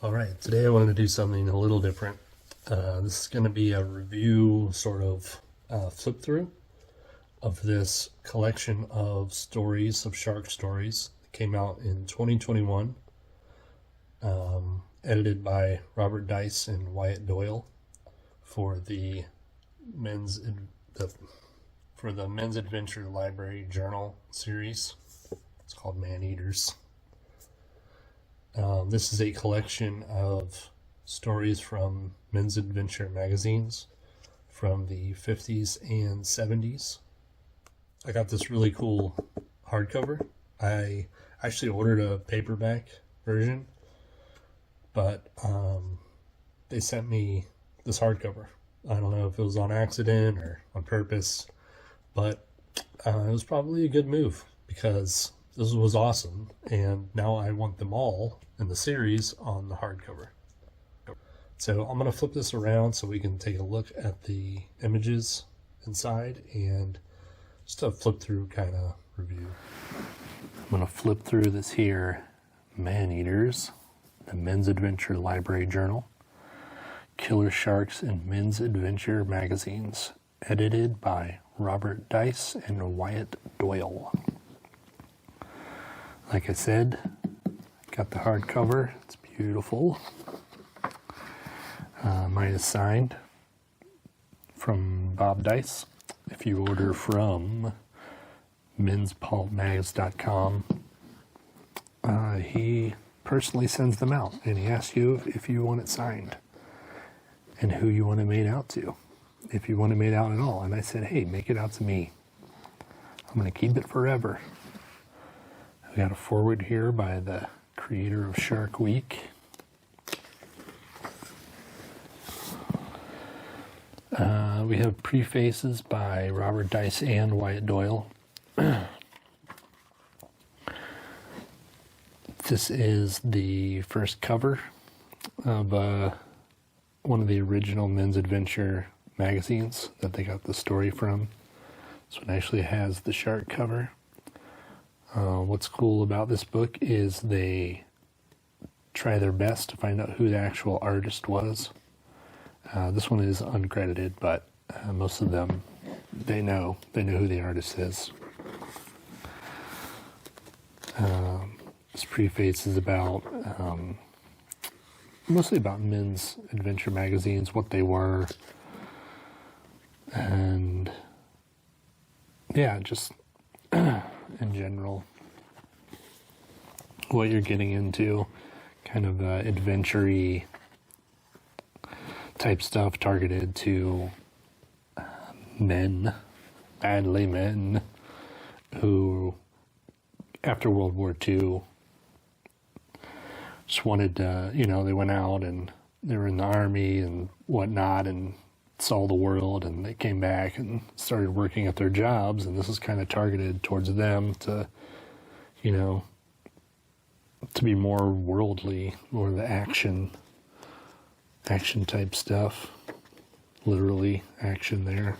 Alright, today I wanted to do something a little different. This is going to be a review, sort of flip through of this collection of stories, of shark stories that came out in 2021, edited by Robert Dice and Wyatt Doyle for the Men's Adventure Library Journal series. It's called MANEATERS. This is a collection of stories from men's adventure magazines from the 50s and 70s. I got this really cool hardcover. I actually ordered a paperback version, but they sent me this hardcover. I don't know if it was on accident or on purpose, but it was probably a good move because this was awesome, and now I want them all in the series on the hardcover. So I'm going to flip this around so we can take a look at the images inside and just a flip through kind of review. I'm going to flip through this here, Maneaters, the Men's Adventure Library Journal, Killer Sharks in Men's Adventure Magazines, edited by Robert Dice and Wyatt Doyle. Like I said, got the hardcover. It's beautiful. Mine is signed from Bob Dice. If you order from menspulpmags.com, he personally sends them out, and he asks you if you want it signed and who you want it made out to, if you want it made out at all. And I said, hey, make it out to me. I'm going to keep it forever. We got a foreword here by the creator of Shark Week. We have prefaces by Robert Dice and Wyatt Doyle. This is the first cover of one of the original Men's Adventure magazines that they got the story from. This one actually has the shark cover. What's cool about this book is they try their best to find out who the actual artist was. This one is uncredited, but most of them, they know who the artist is. This preface is about, mostly about men's adventure magazines, what they were, and yeah, just in general, what you're getting into, kind of adventure-y type stuff targeted to men, badly men, who after World War II just wanted to, they went out and they were in the army and whatnot and saw the world, and they came back and started working at their jobs, and this is kind of targeted towards them to, to be more worldly, more the action type stuff. Literally action there.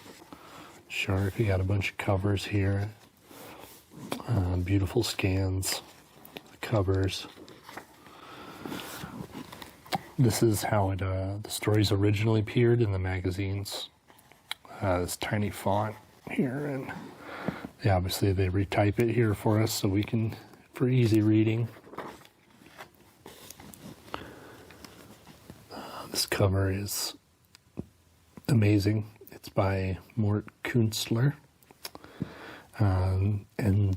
Shark, we got a bunch of covers here. Beautiful scans, covers. This is how the stories originally appeared in the magazines. This tiny font here, and obviously they retype it here for us so we can, for easy reading. This cover is amazing. It's by Mort Kunstler, and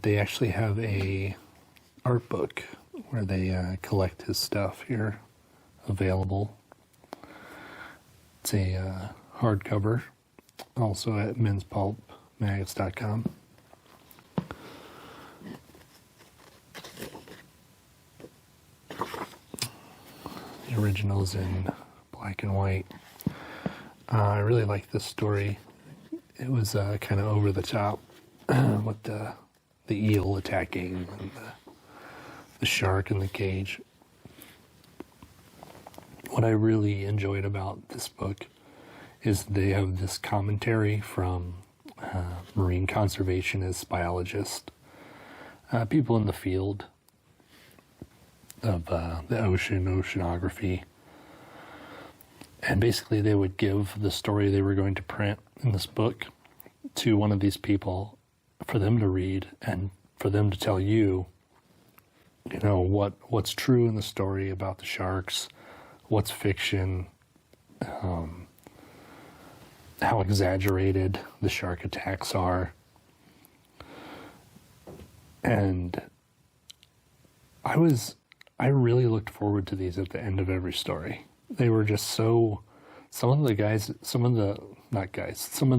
they actually have a art book where they collect his stuff here, available. It's a hardcover, also at menspulpmags.com. The original's in black and white. I really like this story. It was kind of over the top with the eel attacking and the shark in the cage. What I really enjoyed about this book is they have this commentary from marine conservationists, biologists, people in the field of the oceanography. And basically they would give the story they were going to print in this book to one of these people for them to read and for them to tell you, what's true in the story about the sharks, what's fiction, how exaggerated the shark attacks are. And I really looked forward to these at the end of every story. They were just some of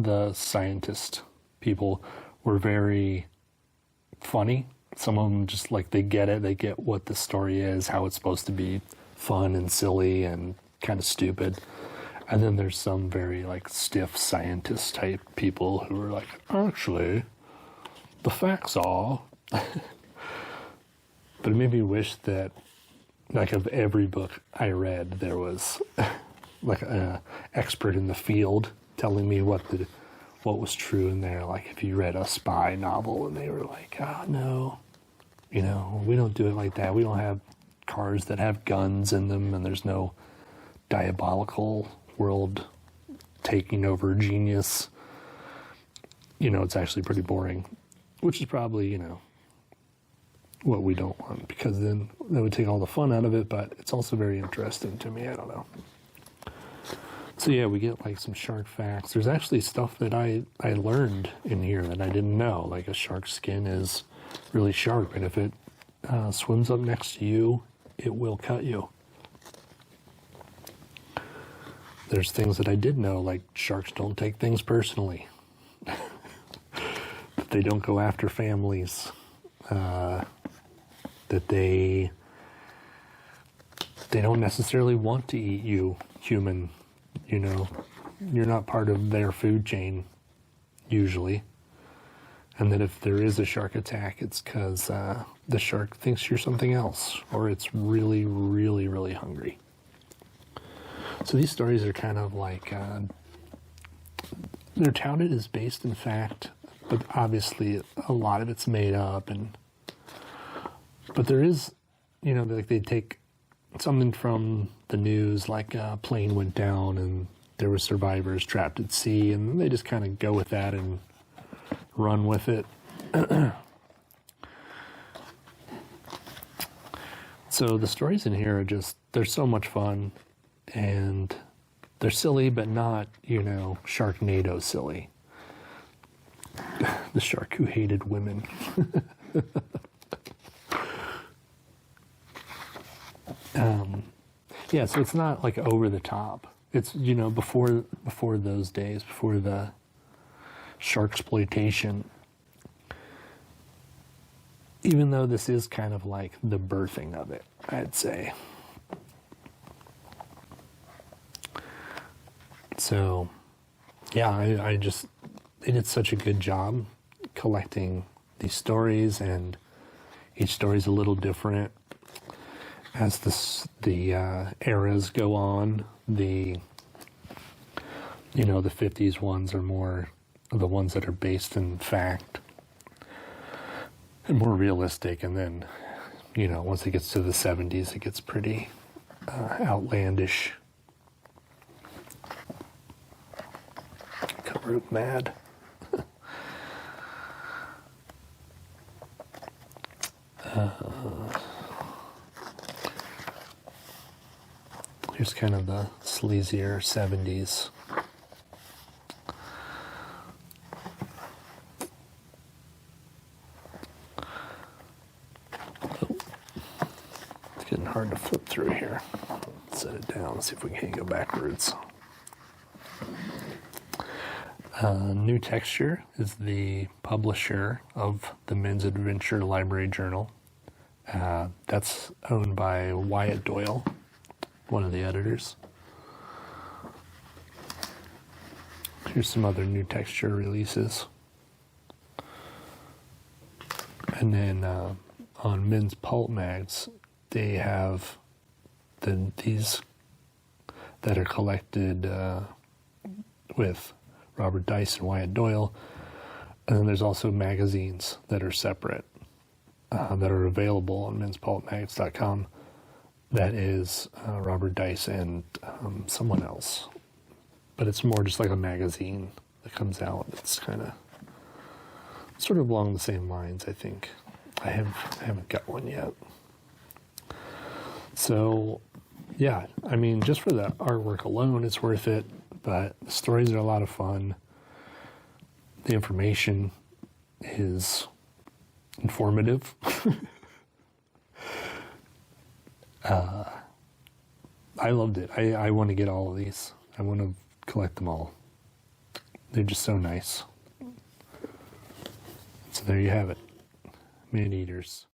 the scientist people were very funny. Some of them just they get it, they get what the story is, how it's supposed to be fun and silly and kind of stupid. And then there's some very stiff scientist type people who are actually, the facts are. But it made me wish that of every book I read, there was an expert in the field telling me what was true in there. If you read a spy novel and they were no, we don't do it like that. We don't have cars that have guns in them, and there's no diabolical world taking over genius. It's actually pretty boring, which is probably, what we don't want, because then that would take all the fun out of it, but it's also very interesting to me. I don't know. So yeah, we get some shark facts. There's actually stuff that I learned in here that I didn't know, a shark's skin is really sharp, and if it swims up next to you, it will cut you. There's things that I did know, sharks don't take things personally. That they don't go after families. That they don't necessarily want to eat you, human. You're not part of their food chain, usually. And that if there is a shark attack, it's because the shark thinks you're something else, or it's really, really, really hungry. So these stories are kind of they're touted as based in fact, but obviously a lot of it's made up. But there is, they take something from the news, a plane went down and there were survivors trapped at sea, and they just kind of go with that and run with it. So the stories in here are they're so much fun, and they're silly, but not, Sharknado silly. The shark who hated women. Yeah, so it's not over the top. It's, before those days, before the sharksploitation. Even though this is kind of the birthing of it, I'd say. So, yeah, they did such a good job collecting these stories, and each story's a little different. As the eras go on, the 50s ones are more the ones that are based in fact and more realistic, and then once it gets to the 70s, it gets pretty outlandish. Covered with mad. Here's kind of the sleazier 70s. It's getting hard to flip through here. Let's set it down, see if we can't go backwards. New Texture is the publisher of the Men's Adventure Library Journal. That's owned by Wyatt Doyle, one of the editors. Here's some other New Texture releases. And then on Men's Pulp Mags, they have these that are collected with Robert Dice and Wyatt Doyle. And then there's also magazines that are separate, that are available on menspulpmags.com. that is Robert Dice and someone else. But it's more just like a magazine that comes out. It's kind of sort of along the same lines, I think. I haven't got one yet. So, yeah, I mean, just for the artwork alone, it's worth it. But the stories are a lot of fun. The information is informative. I loved it. I want to get all of these. I want to collect them all. They're just so nice. So there you have it. Man-eaters.